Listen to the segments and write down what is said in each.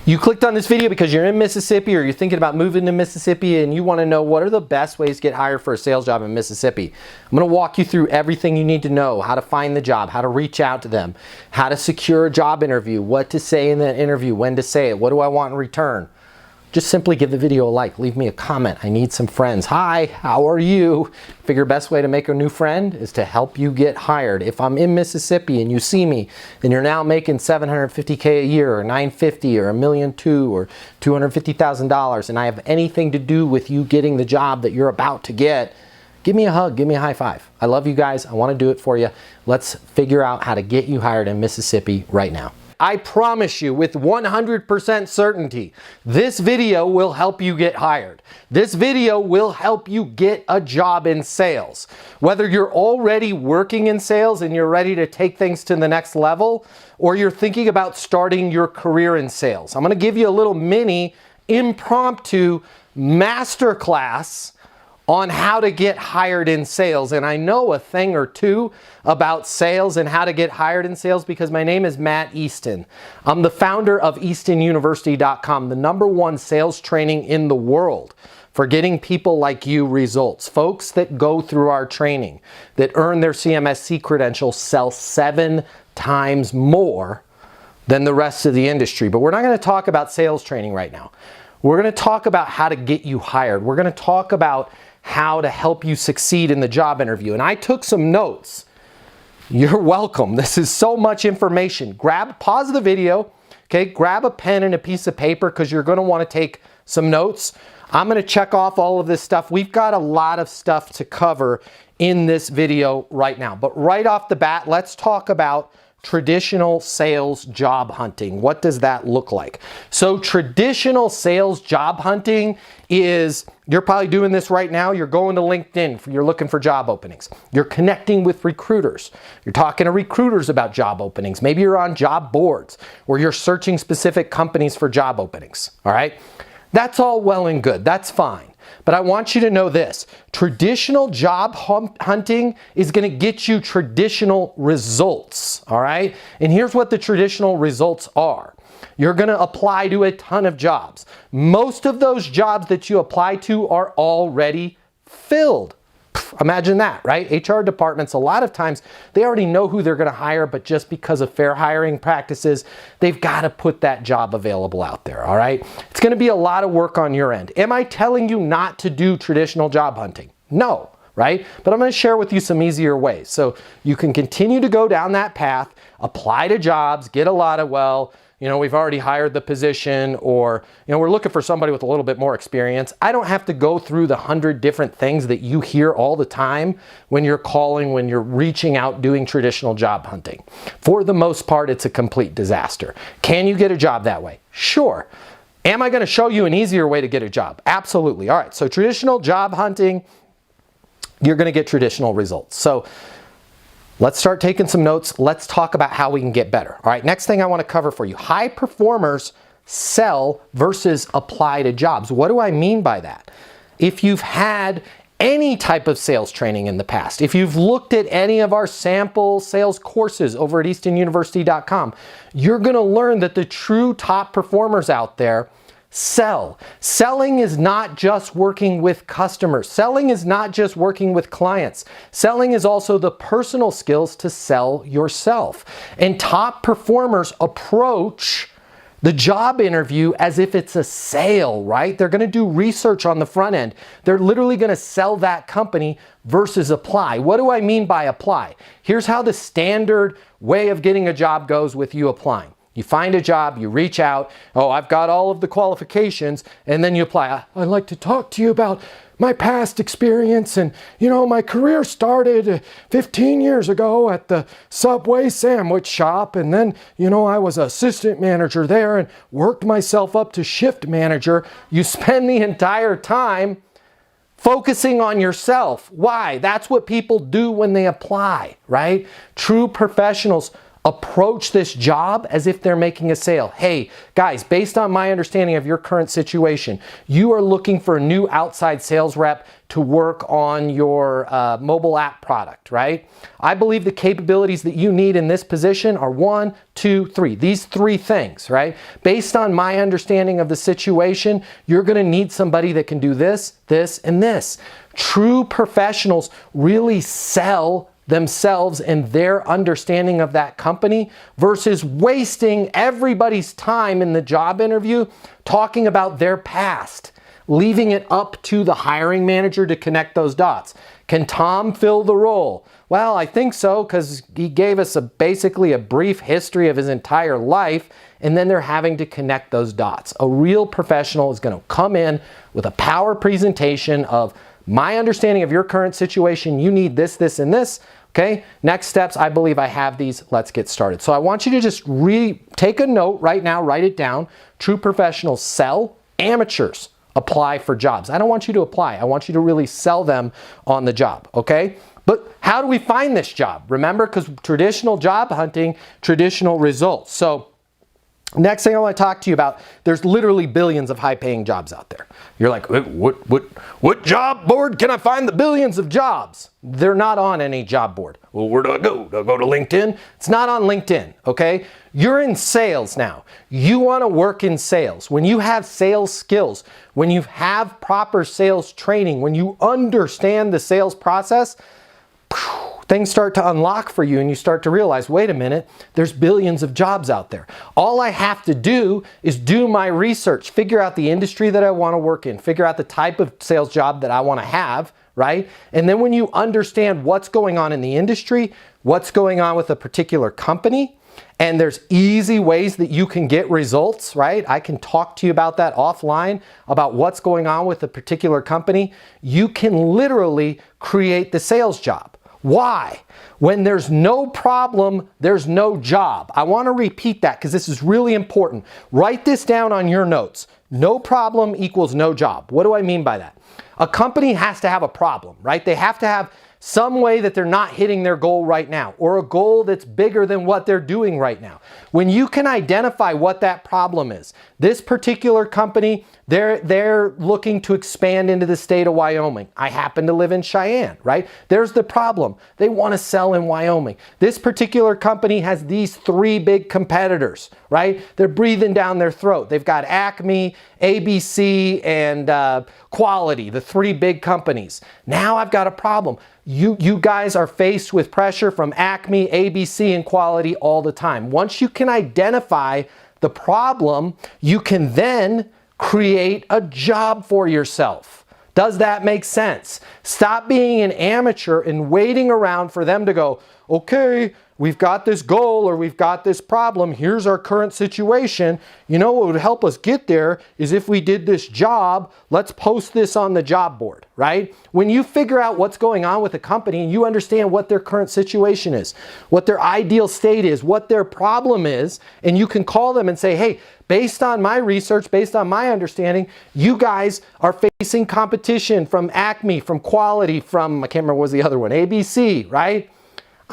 You clicked on this video because you're in Mississippi or you're thinking about moving to Mississippi and you want to know what are the best ways to get hired for a sales job in Mississippi. I'm going to walk you through everything you need to know, how to find the job, how to reach out to them, how to secure a job interview, what to say in the interview, when to say it, what do I want in return. Just simply give the video a like, leave me a comment. I need some friends. Hi, how are you? Figure best way to make a new friend is to help you get hired. If I'm in Mississippi and you see me, then you're now making $750K a year or $950 or $1.2 million or $250,000 and I have anything to do with you getting the job that you're about to get, give me a hug, give me a high five. I love you guys. I want to do it for you. Let's figure out how to get you hired in Mississippi right now. I promise you with 100% certainty, this video will help you get hired. This video will help you get a job in sales. Whether you're already working in sales and you're ready to take things to the next level, or you're thinking about starting your career in sales. I'm going to give you a little mini impromptu masterclass on how to get hired in sales. And I know a thing or two about sales and how to get hired in sales because my name is Matt Easton. I'm the founder of EastonUniversity.com, the #1 sales training in the world for getting people like you results. Folks that go through our training, that earn their CMSC credential, sell 7 times more than the rest of the industry. But we're not going to talk about sales training right now. We're going to talk about how to get you hired. We're going to talk about how to help you succeed in the job interview. And I took some notes. You're welcome. This is so much information. Pause the video, okay? Grab a pen and a piece of paper because you're going to want to take some notes. I'm going to check off all of this stuff. We've got a lot of stuff to cover in this video right now. But right off the bat, let's talk about traditional sales job hunting. What does that look like? So traditional sales job hunting is, you're probably doing this right now. You're going to LinkedIn, you're looking for job openings. You're connecting with recruiters. You're talking to recruiters about job openings. Maybe you're on job boards or you're searching specific companies for job openings. All right. That's all well and good. That's fine. But I want you to know this, traditional job hunting is going to get you traditional results, all right? And here's what the traditional results are. You're going to apply to a ton of jobs. Most of those jobs that you apply to are already filled. Imagine that, right? HR departments, a lot of times, they already know who they're going to hire, but just because of fair hiring practices, they've got to put that job available out there, all right? It's going to be a lot of work on your end. Am I telling you not to do traditional job hunting? No, right? But I'm going to share with you some easier ways. So you can continue to go down that path, apply to jobs, get a lot of, well, you know, we've already hired the position, or, you know, we're looking for somebody with a little bit more experience. I don't have to go through the 100 different things that you hear all the time when you're calling, when you're reaching out, doing traditional job hunting. For the most part, it's a complete disaster. Can you get a job that way? Sure. Am I going to show you an easier way to get a job? Absolutely. All right. So traditional job hunting, you're going to get traditional results. So let's start taking some notes. Let's talk about how we can get better. All right, next thing I want to cover for you. High performers sell versus apply to jobs. What do I mean by that? If you've had any type of sales training in the past, if you've looked at any of our sample sales courses over at EastonUniversity.com, you're going to learn that the true top performers out there sell. Selling is not just working with customers. Selling is not just working with clients. Selling is also the personal skills to sell yourself. And top performers approach the job interview as if it's a sale, right? They're going to do research on the front end. They're literally going to sell that company versus apply. What do I mean by apply? Here's how the standard way of getting a job goes with you applying. You find a job, you reach out, oh, I've got all of the qualifications, and then you apply. I'd like to talk to you about my past experience, and you know, my career started 15 years ago at the Subway sandwich shop, and then, you know, I was assistant manager there and worked myself up to shift manager. You spend the entire time focusing on yourself. Why? That's what people do when they apply, right? True professionals Approach this job as if they're making a sale. Hey, guys, based on my understanding of your current situation, you are looking for a new outside sales rep to work on your mobile app product, right? I believe the capabilities that you need in this position are 1, 2, 3. These 3 things, right? Based on my understanding of the situation, you're going to need somebody that can do this, this, and this. True professionals really sell themselves and their understanding of that company versus wasting everybody's time in the job interview talking about their past, leaving it up to the hiring manager to connect those dots. Can Tom fill the role? Well, I think so, because he gave us basically a brief history of his entire life, and then they're having to connect those dots. A real professional is going to come in with a power presentation of my understanding of your current situation. You need this, this, and this. Okay, next steps, I believe I have these. Let's get started. So I want you to just take a note right now, write it down. True professionals sell, amateurs apply for jobs. I don't want you to apply. I want you to really sell them on the job, okay? But how do we find this job? Remember, because traditional job hunting, traditional results. So next thing I want to talk to you about, there's literally billions of high-paying jobs out there. You're like, what job board can I find the billions of jobs? They're not on any job board. Well, where do I go? Do I go to LinkedIn? It's not on LinkedIn, okay? You're in sales now. You want to work in sales. When you have sales skills, when you have proper sales training, when you understand the sales process, things start to unlock for you and you start to realize, wait a minute, there's billions of jobs out there. All I have to do is do my research, figure out the industry that I want to work in, figure out the type of sales job that I want to have, right? And then when you understand what's going on in the industry, what's going on with a particular company, and there's easy ways that you can get results, right? I can talk to you about that offline, about what's going on with a particular company. You can literally create the sales job. Why? When there's no problem, there's no job. I want to repeat that because this is really important. Write this down on your notes. No problem equals no job. What do I mean by that? A company has to have a problem, right? They have to have some way that they're not hitting their goal right now, or a goal that's bigger than what they're doing right now. When you can identify what that problem is, this particular company, they're looking to expand into the state of Wyoming. I happen to live in Cheyenne, right? There's the problem. They want to sell in Wyoming. This particular company has these 3 big competitors, right? They're breathing down their throat. They've got Acme, ABC, and Quality, the 3 big companies. Now I've got a problem. You guys are faced with pressure from Acme, ABC, and Quality all the time. Once you can identify the problem, you can then create a job for yourself. Does that make sense? Stop being an amateur and waiting around for them to go, okay, we've got this goal or we've got this problem. Here's our current situation. You know what would help us get there is if we did this job. Let's post this on the job board, right? When you figure out what's going on with a company and you understand what their current situation is, what their ideal state is, what their problem is, and you can call them and say, hey, based on my research, based on my understanding, you guys are facing competition from Acme, from Quality, from, I can't remember what was the other one, ABC, right?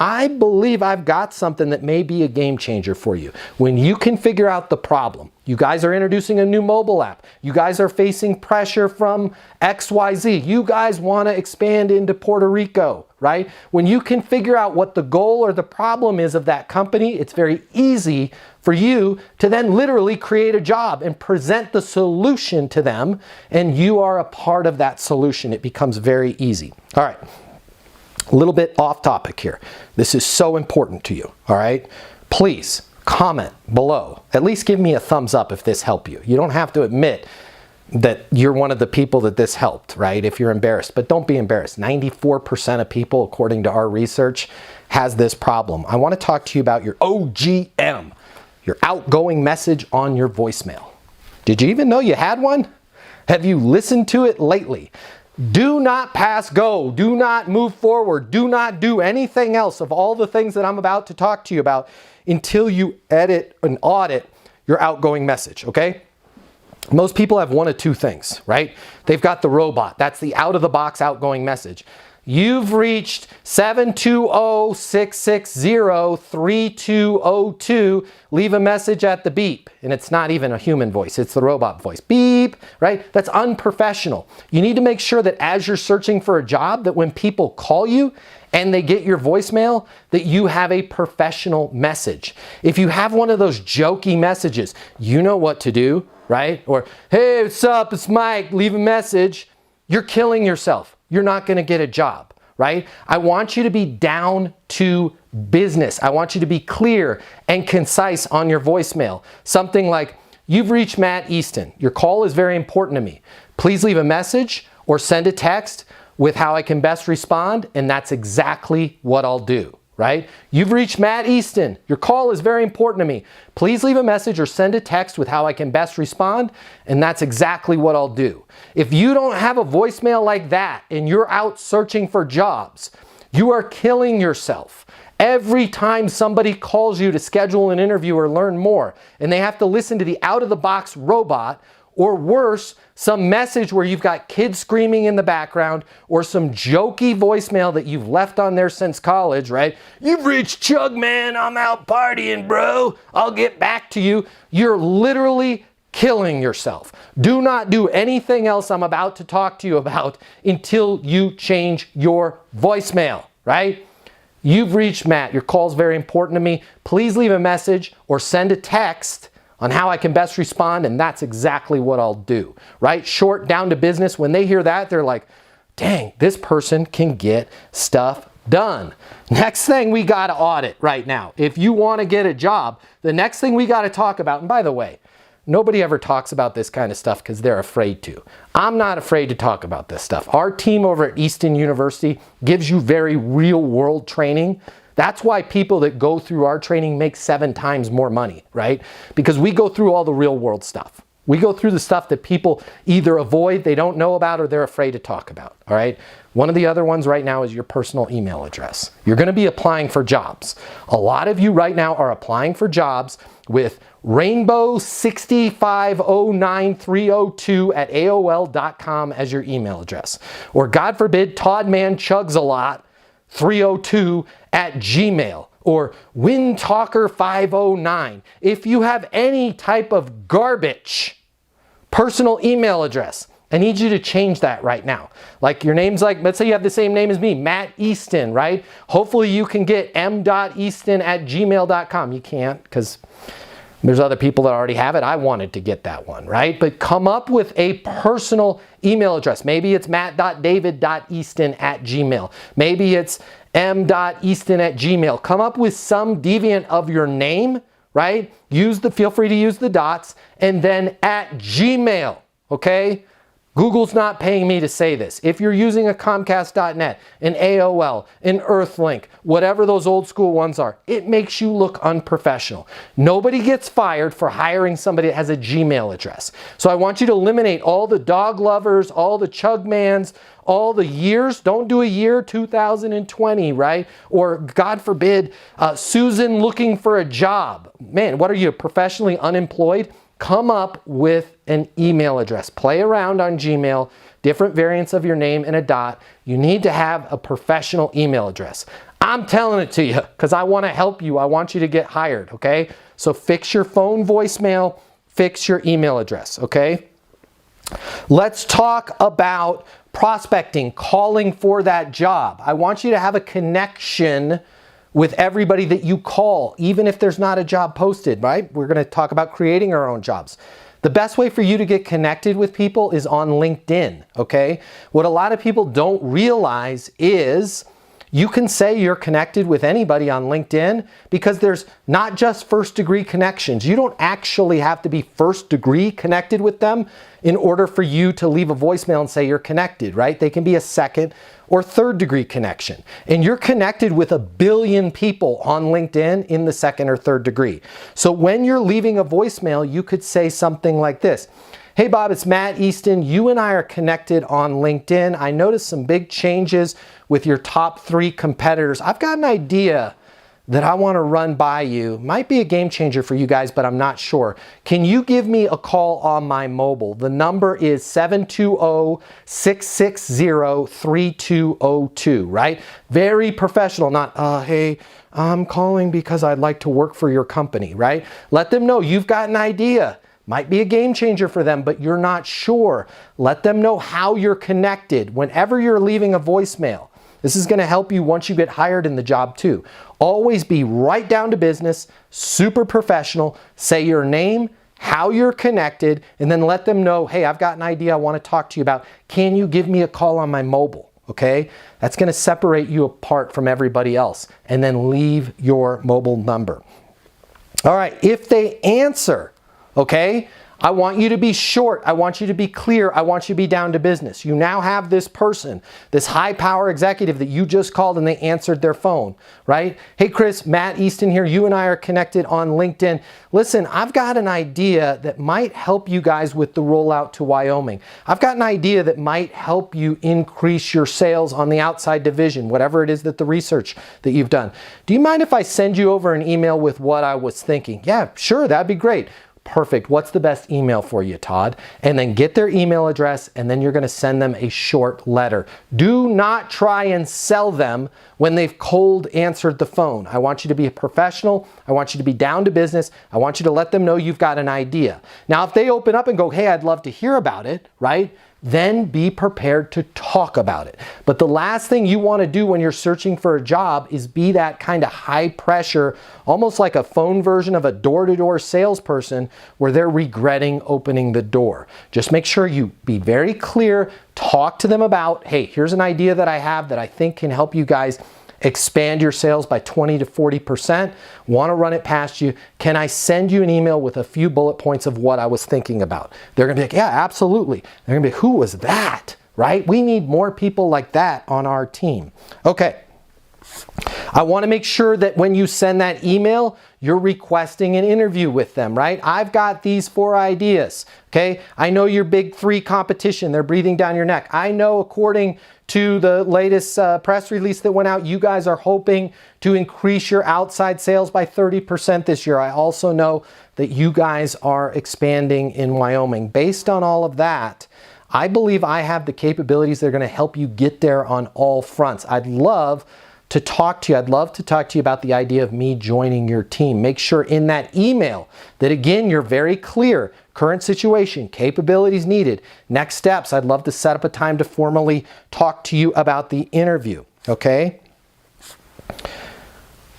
I believe I've got something that may be a game changer for you. When you can figure out the problem, you guys are introducing a new mobile app. You guys are facing pressure from XYZ. You guys want to expand into Puerto Rico, right? When you can figure out what the goal or the problem is of that company, it's very easy for you to then literally create a job and present the solution to them, and you are a part of that solution. It becomes very easy. All right. A little bit off topic here. This is so important to you, all right? Please comment below. At least give me a thumbs up if this helped you. You don't have to admit that you're one of the people that this helped, right? If you're embarrassed, but don't be embarrassed. 94% of people, according to our research, has this problem. I want to talk to you about your OGM, your outgoing message on your voicemail. Did you even know you had one? Have you listened to it lately? Do not pass go. Do not move forward. Do not do anything else of all the things that I'm about to talk to you about until you edit and audit your outgoing message, okay? Most people have one of 2 things, right? They've got the robot. That's the out-of-the-box outgoing message. You've reached 720-660-3202. Leave a message at the beep. And it's not even a human voice, it's the robot voice. Beep, right? That's unprofessional. You need to make sure that as you're searching for a job, that when people call you and they get your voicemail, that you have a professional message. If you have one of those jokey messages, you know what to do, right? Or, hey, what's up? It's Mike. Leave a message. You're killing yourself. You're not going to get a job, right? I want you to be down to business. I want you to be clear and concise on your voicemail. Something like, you've reached Matt Easton. Your call is very important to me. Please leave a message or send a text with how I can best respond, and that's exactly what I'll do, right? You've reached Matt Easton. Your call is very important to me. Please leave a message or send a text with how I can best respond, and that's exactly what I'll do. If you don't have a voicemail like that and you're out searching for jobs, you are killing yourself. Every time somebody calls you to schedule an interview or learn more, and they have to listen to the out-of-the-box robot, or worse, some message where you've got kids screaming in the background, or some jokey voicemail that you've left on there since college, right? You've reached Chug, man. I'm out partying, bro. I'll get back to you. You're literally killing yourself. Do not do anything else I'm about to talk to you about until you change your voicemail, right? You've reached Matt. Your call's very important to me. Please leave a message or send a text on how I can best respond, and that's exactly what I'll do, right? Short, down to business. When they hear that, they're like, dang, this person can get stuff done. Next thing we got to audit right now. If you want to get a job, the next thing we got to talk about, and by the way, nobody ever talks about this kind of stuff because they're afraid to. I'm not afraid to talk about this stuff. Our team over at Easton University gives you very real world training. That's why people that go through our training make 7 times more money, right? Because we go through all the real world stuff. We go through the stuff that people either avoid, they don't know about, or they're afraid to talk about, all right? One of the other ones right now is your personal email address. You're going to be applying for jobs. A lot of you right now are applying for jobs with rainbow6509302@aol.com as your email address. Or God forbid, toddmanchugsalot302@gmail, or windtalker509. If you have any type of garbage personal email address, I need you to change that right now. Like your name's like, let's say you have the same name as me, Matt Easton, right? Hopefully you can get m.easton@gmail.com. You can't because there's other people that already have it. I wanted to get that one, right? But come up with a personal email address. Maybe it's matt.david.easton@gmail. Maybe it's m.easton@gmail. Come up with some deviant of your name, right? Feel free to use the dots, and then @gmail, okay? Google's not paying me to say this. If you're using a Comcast.net, an AOL, an Earthlink, whatever those old school ones are, it makes you look unprofessional. Nobody gets fired for hiring somebody that has a Gmail address. So I want you to eliminate all the dog lovers, all the chugmans, all the years. Don't do a year 2020, right? Or God forbid, Susan looking for a job. Man, what are you, professionally unemployed? Come up with an email address. Play around on Gmail, different variants of your name and a dot. You need to have a professional email address. I'm telling it to you because I want to help you. I want you to get hired, okay? So fix your phone voicemail, fix your email address, okay? Let's talk about prospecting, calling for that job. I want you to have a connection with everybody that you call, even if there's not a job posted, right? We're going to talk about creating our own jobs. The best way for you to get connected with people is on LinkedIn, okay? What a lot of people don't realize is you can say you're connected with anybody on LinkedIn because there's not just first degree connections. You don't actually have to be first degree connected with them in order for you to leave a voicemail and say you're connected, right? They can be a second or third degree connection. And you're connected with 1 billion people on LinkedIn in the second or third degree. So when you're leaving a voicemail, you could say something like this. Hey Bob, it's Matt Easton. You and I are connected on LinkedIn. I noticed some big changes with your top 3 competitors. I've got an idea that I want to run by you. Might be a game changer for you guys, but I'm not sure. Can you give me a call on my mobile? The number is 720-660-3202, right? Very professional, not, hey, I'm calling because I'd like to work for your company, right? Let them know you've got an idea. Might be a game changer for them, but you're not sure. Let them know how you're connected whenever you're leaving a voicemail. This is going to help you once you get hired in the job too. Always be right down to business, super professional. Say your name, how you're connected, and then let them know, hey, I've got an idea I want to talk to you about. Can you give me a call on my mobile? Okay? That's going to separate you apart from everybody else. And then leave your mobile number. All right, if they answer, okay, I want you to be short. I want you to be clear. I want you to be down to business. You now have this person, this high power executive that you just called and they answered their phone, right? Hey, Chris, Matt Easton here. You and I are connected on LinkedIn. Listen, I've got an idea that might help you guys with the rollout to Wyoming. I've got an idea that might help you increase your sales on the outside division, whatever it is that the research that you've done. Do you mind if I send you over an email with what I was thinking? Yeah, sure, that'd be great. Perfect. What's the best email for you, Todd? And then get their email address, and then you're going to send them a short letter. Do not try and sell them when they've cold answered the phone. I want you to be a professional. I want you to be down to business. I want you to let them know you've got an idea. Now, if they open up and go, hey, I'd love to hear about it, right? Then be prepared to talk about it. But the last thing you want to do when you're searching for a job is be that kind of high pressure, almost like a phone version of a door-to-door salesperson where they're regretting opening the door. Just make sure you be very clear, talk to them about, hey, here's an idea that I have that I think can help you guys expand your sales by 20 to 40%. Want to run it past you. Can I send you an email with a few bullet points of what I was thinking about? They're going to be like, yeah, absolutely. They're going to be like, who was that? Right? We need more people like that on our team. Okay. I want to make sure that when you send that email, you're requesting an interview with them, right? I've got these 4 ideas, okay? I know your big 3 competition. They're breathing down your neck. I know according to the latest press release that went out, you guys are hoping to increase your outside sales by 30% this year. I also know that you guys are expanding in Wyoming. Based on all of that, I believe I have the capabilities that are going to help you get there on all fronts. I'd love to talk to you. I'd love to talk to you about the idea of me joining your team. Make sure in that email that, again, you're very clear. Current situation, capabilities needed, next steps. I'd love to set up a time to formally talk to you about the interview, okay?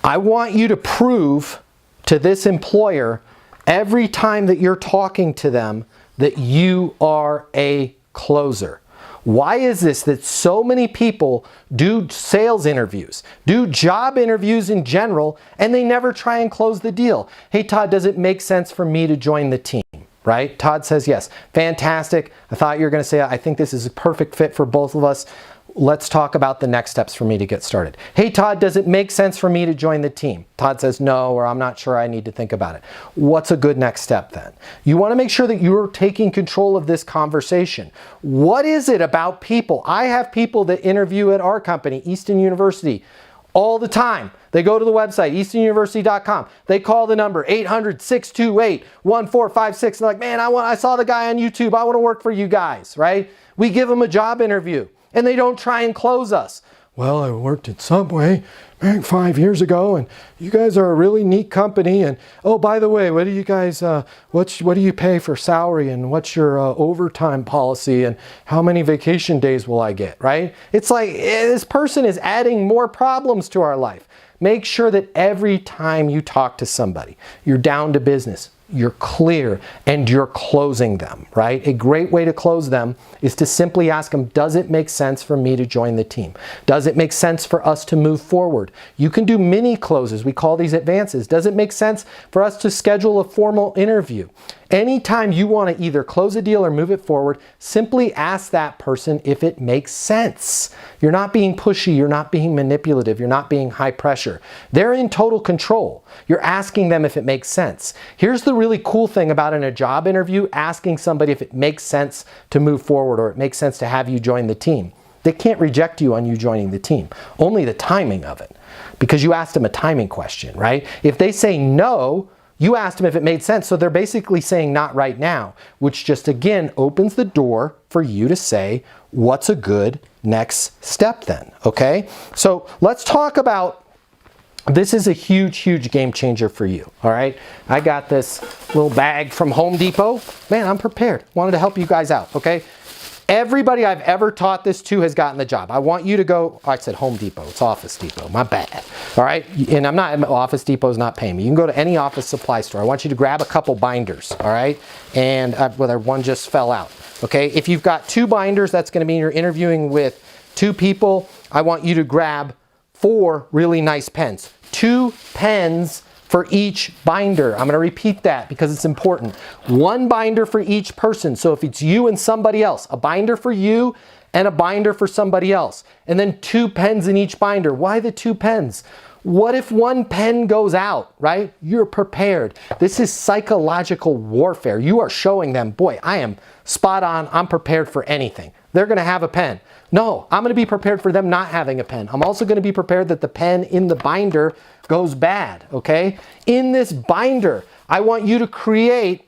I want you to prove to this employer every time that you're talking to them that you are a closer. Why is this that so many people do sales interviews, do job interviews in general, and they never try and close the deal? Hey, Todd, does it make sense for me to join the team? Right? Todd says yes. Fantastic. I thought you were going to say, I think this is a perfect fit for both of us. Let's talk about the next steps for me to get started. Hey, Todd, does it make sense for me to join the team? Todd says no, or I'm not sure, I need to think about it. What's a good next step then? You want to make sure that you're taking control of this conversation. What is it about people? I have people that interview at our company, Easton University, all the time. They go to the website, eastonuniversity.com. They call the number 800-628-1456. They're like, man, I saw the guy on YouTube. I want to work for you guys, right? We give them a job interview. And they don't try and close us. Well, I worked at Subway 5 years ago, and you guys are a really neat company. And oh, by the way, what do you guys, what do you pay for salary, and what's your overtime policy, and how many vacation days will I get? Right? It's like this person is adding more problems to our life. Make sure that every time you talk to somebody, you're down to business. You're clear and you're closing them, right? A great way to close them is to simply ask them, does it make sense for me to join the team? Does it make sense for us to move forward? You can do mini closes. We call these advances. Does it make sense for us to schedule a formal interview? Anytime you want to either close a deal or move it forward, simply ask that person if it makes sense. You're not being pushy, you're not being manipulative, you're not being high pressure. They're in total control. You're asking them if it makes sense. Here's the really cool thing about in a job interview, asking somebody if it makes sense to move forward or it makes sense to have you join the team. They can't reject you on you joining the team. Only the timing of it, because you asked them a timing question, right? If they say no, you asked them if it made sense. So they're basically saying not right now, which just again opens the door for you to say, what's a good next step then, okay? So let's talk about, this is a huge, huge game changer for you, all right? I got this little bag from Home Depot. Man, I'm prepared. Wanted to help you guys out, okay? Everybody I've ever taught this to has gotten the job. I want you to go, I said Home Depot, it's Office Depot, my bad. All right, and Office Depot's not paying me. You can go to any office supply store. I want you to grab a couple binders, all right? And whether one just fell out, okay? If you've got 2 binders, that's gonna mean you're interviewing with 2 people. I want you to grab 4 really nice pens. 2 pens for each binder. I'm going to repeat that because it's important. 1 binder for each person. So if it's you and somebody else, a binder for you and a binder for somebody else. And then 2 pens in each binder. Why the 2 pens? What if 1 pen goes out, right? You're prepared. This is psychological warfare. You are showing them, boy, I am spot on. I'm prepared for anything. They're going to have a pen. No, I'm going to be prepared for them not having a pen. I'm also going to be prepared that the pen in the binder goes bad, okay? In this binder, I want you to create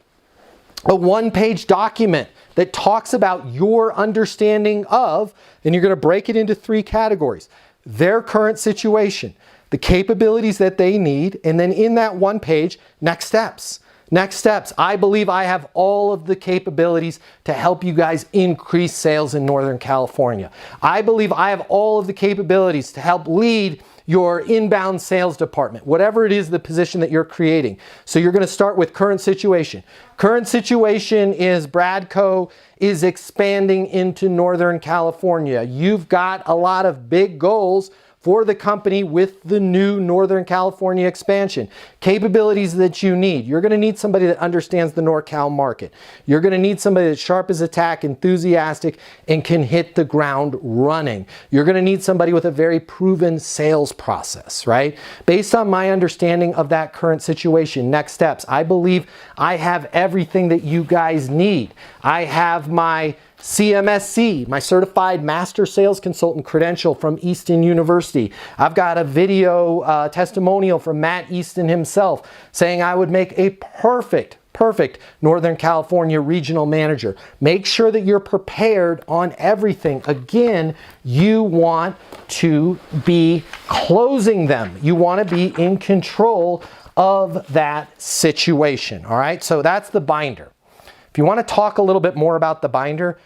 a 1-page document that talks about your understanding of, and you're going to break it into 3 categories. Their current situation, the capabilities that they need, and then in that 1 page, next steps. Next steps. I believe I have all of the capabilities to help you guys increase sales in Northern California. I believe I have all of the capabilities to help lead your inbound sales department, whatever it is the position that you're creating. So you're going to start with current situation. Current situation is Bradco is expanding into Northern California. You've got a lot of big goals for the company with the new Northern California expansion. Capabilities that you need. You're going to need somebody that understands the NorCal market. You're going to need somebody that's sharp as a tack, enthusiastic, and can hit the ground running. You're going to need somebody with a very proven sales process, right? Based on my understanding of that current situation, next steps, I believe I have everything that you guys need. I have my CMSC, my Certified Master Sales Consultant credential from Easton University. I've got a video testimonial from Matt Easton himself saying I would make a perfect Northern California regional manager. Make sure that you're prepared on everything. Again, you want to be closing them. You want to be in control of that situation. All right, so that's the binder. If you want to talk a little bit more about the binder,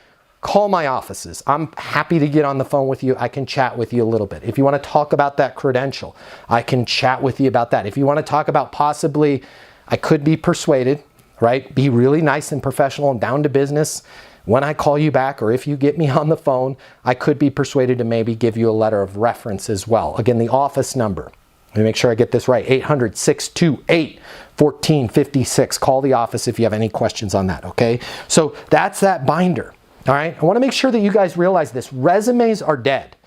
call my offices. I'm happy to get on the phone with you. I can chat with you a little bit. If you want to talk about that credential, I can chat with you about that. If you want to talk about possibly, I could be persuaded, right? Be really nice and professional and down to business. When I call you back, or if you get me on the phone, I could be persuaded to maybe give you a letter of reference as well. Again, the office number. Let me make sure I get this right. 800-628-1456. Call the office if you have any questions on that, okay? So that's that binder. All right, I want to make sure that you guys realize this. Resumes are dead.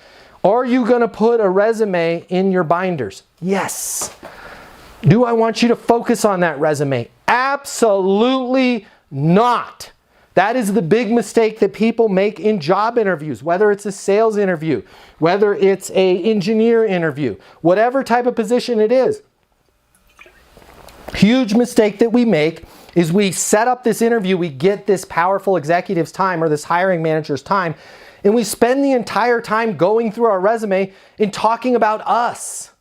Are you going to put a resume in your binders? Yes. Do I want you to focus on that resume? Absolutely not. That is the big mistake that people make in job interviews, whether it's a sales interview, whether it's an engineer interview, whatever type of position it is. Huge mistake that we make is we set up this interview, we get this powerful executive's time or this hiring manager's time, and we spend the entire time going through our resume and talking about us.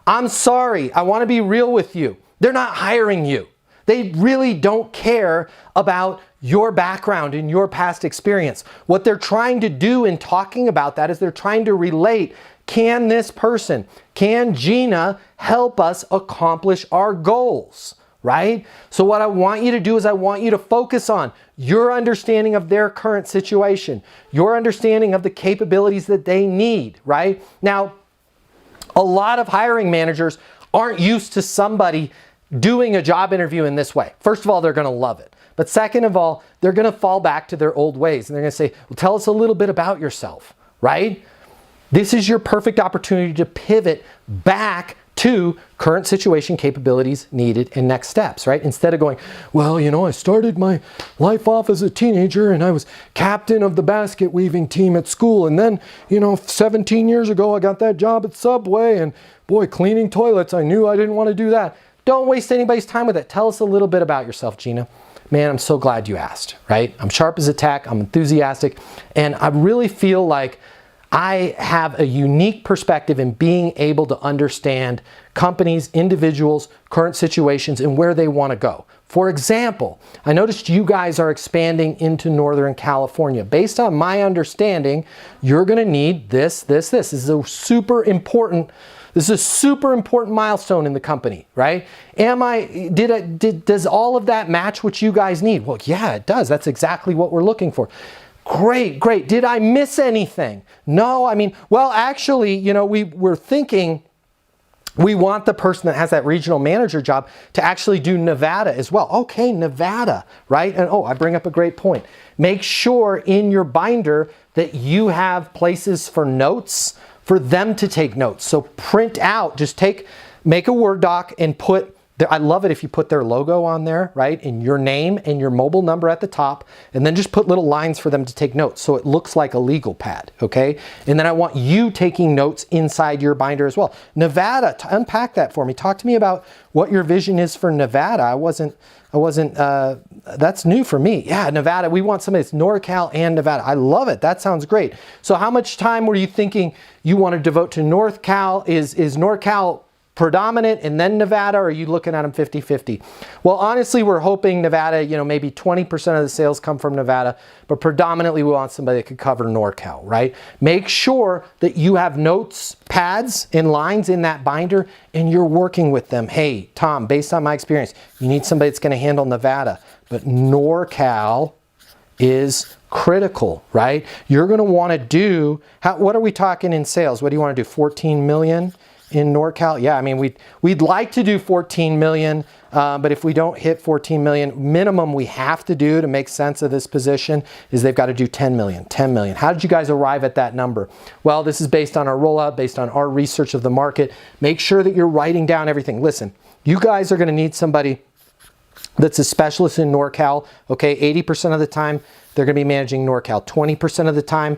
I'm sorry, I want to be real with you. They're not hiring you. They really don't care about your background and your past experience. What they're trying to do in talking about that is they're trying to relate, can this person, can Gina help us accomplish our goals? Right? So what I want you to do is I want you to focus on your understanding of their current situation, your understanding of the capabilities that they need, right? Now, a lot of hiring managers aren't used to somebody doing a job interview in this way. First of all, they're going to love it. But second of all, they're going to fall back to their old ways and they're going to say, well, tell us a little bit about yourself, right? This is your perfect opportunity to pivot back 2, current situation, capabilities needed, and next steps, right? Instead of going, well, you know, I started my life off as a teenager and I was captain of the basket weaving team at school. And then, you know, 17 years ago, I got that job at Subway and boy, cleaning toilets, I knew I didn't want to do that. Don't waste anybody's time with it. Tell us a little bit about yourself, Gina. Man, I'm so glad you asked, right? I'm sharp as a tack, I'm enthusiastic, and I really feel like I have a unique perspective in being able to understand companies, individuals, current situations, and where they want to go. For example, I noticed you guys are expanding into Northern California. Based on my understanding, you're going to need this. This is a super important milestone in the company, right? Does all of that match what you guys need? Well, yeah, it does. That's exactly what we're looking for. Great. Did I miss anything? No, I mean, well, actually, you know, we're thinking we want the person that has that regional manager job to actually do Nevada as well. Okay, Nevada, right? And I bring up a great point. Make sure in your binder that you have places for notes for them to take notes. So print out, make a Word doc and I love it if you put their logo on there, right? And your name and your mobile number at the top, and then just put little lines for them to take notes so it looks like a legal pad, okay? And then I want you taking notes inside your binder as well. Nevada, unpack that for me. Talk to me about what your vision is for Nevada. That's new for me. Yeah, Nevada, we want somebody that's NorCal and Nevada. I love it. That sounds great. So how much time were you thinking you want to devote to NorCal? Is NorCal predominant and then Nevada, or are you looking at them 50-50? Well, honestly, we're hoping Nevada, you know, maybe 20% of the sales come from Nevada, but predominantly we want somebody that could cover NorCal, right? Make sure that you have notes, pads, and lines in that binder, and you're working with them. Hey, Tom, based on my experience, you need somebody that's going to handle Nevada, but NorCal is critical, right? You're going to want to do, what are we talking in sales? What do you want to do, 14 million? In NorCal? Yeah, I mean, we'd like to do 14 million, but if we don't hit 14 million, minimum we have to do to make sense of this position is they've got to do 10 million. How did you guys arrive at that number? Well, this is based on our rollout, based on our research of the market. Make sure that you're writing down everything. Listen, you guys are going to need somebody that's a specialist in NorCal, okay? 80% of the time, they're going to be managing NorCal. 20% of the time,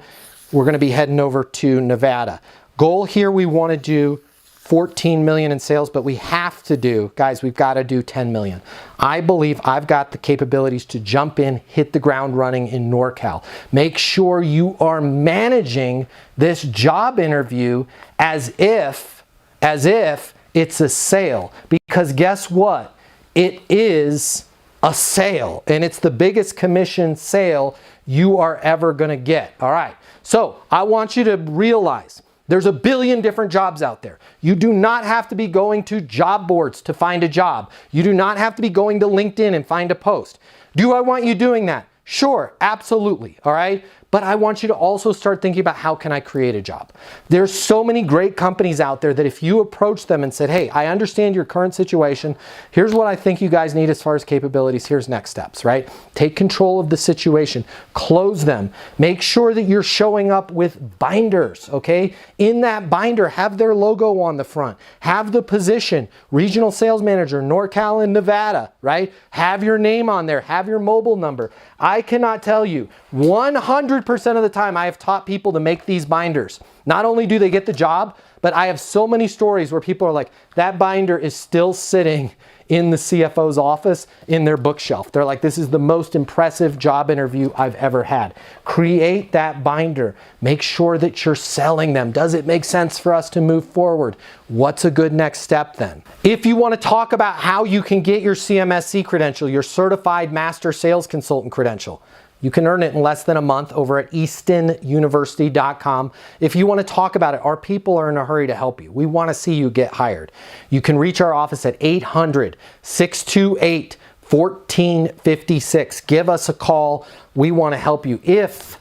we're going to be heading over to Nevada. Goal here, we want to do 14 million in sales, but we have to do, guys, we've got to do 10 million. I believe I've got the capabilities to jump in, hit the ground running in NorCal. Make sure you are managing this job interview as if it's a sale, because guess what? It is a sale, and it's the biggest commission sale you are ever going to get. All right. So I want you to realize there's a billion different jobs out there. You do not have to be going to job boards to find a job. You do not have to be going to LinkedIn and find a post. Do I want you doing that? Sure, absolutely, all right? But I want you to also start thinking about, how can I create a job? There's so many great companies out there that if you approach them and said, hey, I understand your current situation. Here's what I think you guys need as far as capabilities. Here's next steps, right? Take control of the situation. Close them. Make sure that you're showing up with binders, okay? In that binder, have their logo on the front. Have the position, regional sales manager, NorCal and Nevada, right? Have your name on there. Have your mobile number. I cannot tell you, 100% of the time I have taught people to make these binders. Not only do they get the job, but I have so many stories where people are like, that binder is still sitting in the CFO's office in their bookshelf. They're like, this is the most impressive job interview I've ever had. Create that binder. Make sure that you're selling them. Does it make sense for us to move forward? What's a good next step then? If you want to talk about how you can get your CMSC credential, your Certified Master Sales Consultant credential, you can earn it in less than a month over at eastonuniversity.com. If you want to talk about it, our people are in a hurry to help you. We want to see you get hired. You can reach our office at 800-628-1456. Give us a call. We want to help you. If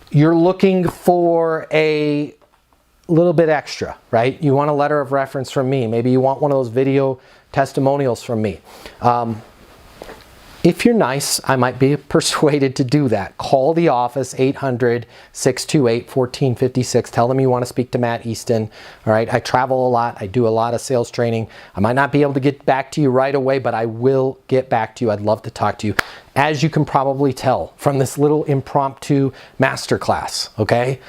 you're looking for a little bit extra, right? You want a letter of reference from me. Maybe you want one of those video testimonials from me. If you're nice, I might be persuaded to do that. Call the office, 800-628-1456. Tell them you want to speak to Matt Easton. All right, I travel a lot. I do a lot of sales training. I might not be able to get back to you right away, but I will get back to you. I'd love to talk to you. As you can probably tell from this little impromptu masterclass, okay?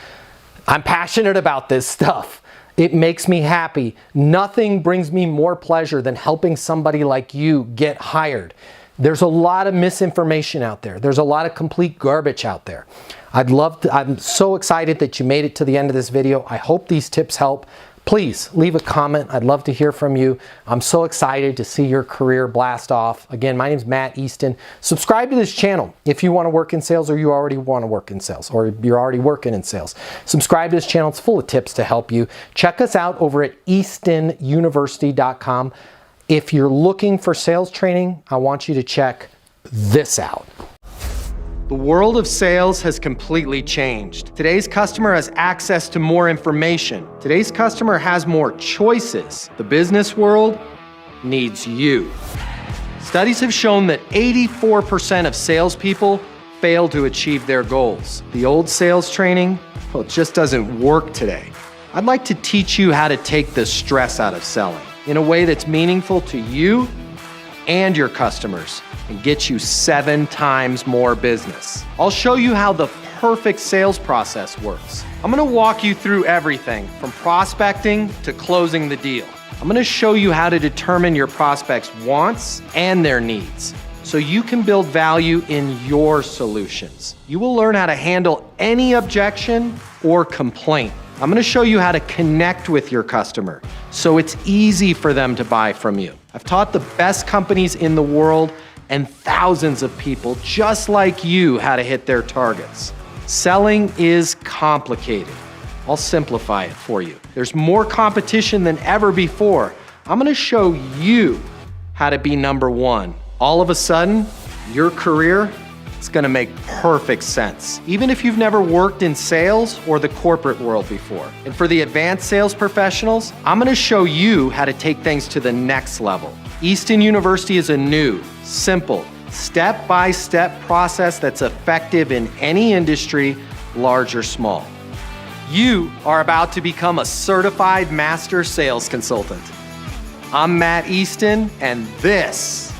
I'm passionate about this stuff. It makes me happy. Nothing brings me more pleasure than helping somebody like you get hired. There's a lot of misinformation out there. There's a lot of complete garbage out there. I'm so excited that you made it to the end of this video. I hope these tips help. Please leave a comment. I'd love to hear from you. I'm so excited to see your career blast off. Again, my name is Matt Easton. Subscribe to this channel if you want to work in sales or you already want to work in sales or you're already working in sales. Subscribe to this channel. It's full of tips to help you. Check us out over at eastonuniversity.com. If you're looking for sales training, I want you to check this out. The world of sales has completely changed. Today's customer has access to more information. Today's customer has more choices. The business world needs you. Studies have shown that 84% of salespeople fail to achieve their goals. The old sales training, well, it just doesn't work today. I'd like to teach you how to take the stress out of selling in a way that's meaningful to you and your customers and get you 7 times more business. I'll show you how the perfect sales process works. I'm gonna walk you through everything from prospecting to closing the deal. I'm gonna show you how to determine your prospects' wants and their needs so you can build value in your solutions. You will learn how to handle any objection or complaint. I'm gonna show you how to connect with your customer so it's easy for them to buy from you. I've taught the best companies in the world and thousands of people just like you how to hit their targets. Selling is complicated. I'll simplify it for you. There's more competition than ever before. I'm gonna show you how to be number one. All of a sudden, your career is gonna make perfect sense, even if you've never worked in sales or the corporate world before. And for the advanced sales professionals, I'm gonna show you how to take things to the next level. Easton University is a new, simple, step-by-step process that's effective in any industry, large or small. You are about to become a certified master sales consultant. I'm Matt Easton, and this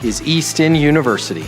is Easton University.